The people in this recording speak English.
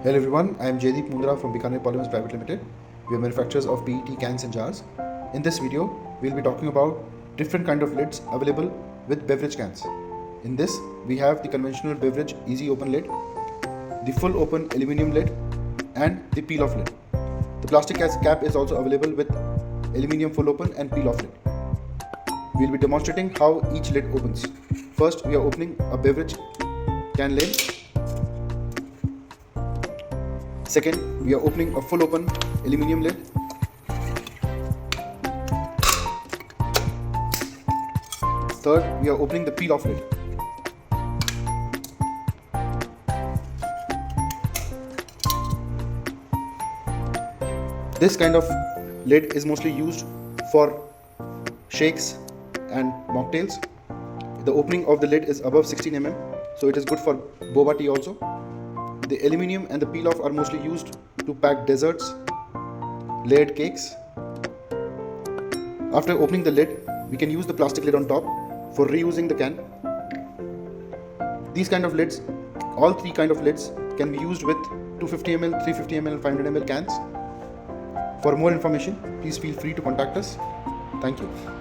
Hello everyone, I am Jaydeep Mundra from Bikaner Polymers Private Limited. We are manufacturers of PET cans and jars. In this video, we will be talking about different kind of lids available with beverage cans. In this, we have the conventional beverage easy open lid, the full open aluminium lid, and the peel off lid. The plastic cap is also available with aluminium full open and peel off lid. We will be demonstrating how each lid opens. First, we are opening a beverage can lid. Second, we are opening a full open aluminium lid. Third, we are opening the peel off lid. This kind of lid is mostly used for shakes and mocktails. The opening of the lid is above 16 mm, so it is good for boba tea also. The aluminium and the peel off are mostly used to pack desserts, layered cakes. After opening the lid, we can use the plastic lid on top for reusing the can. These kind of lids, all three kind of lids can be used with 250 ml, 350 ml, 500 ml cans. For more information, please feel free to contact us. Thank you.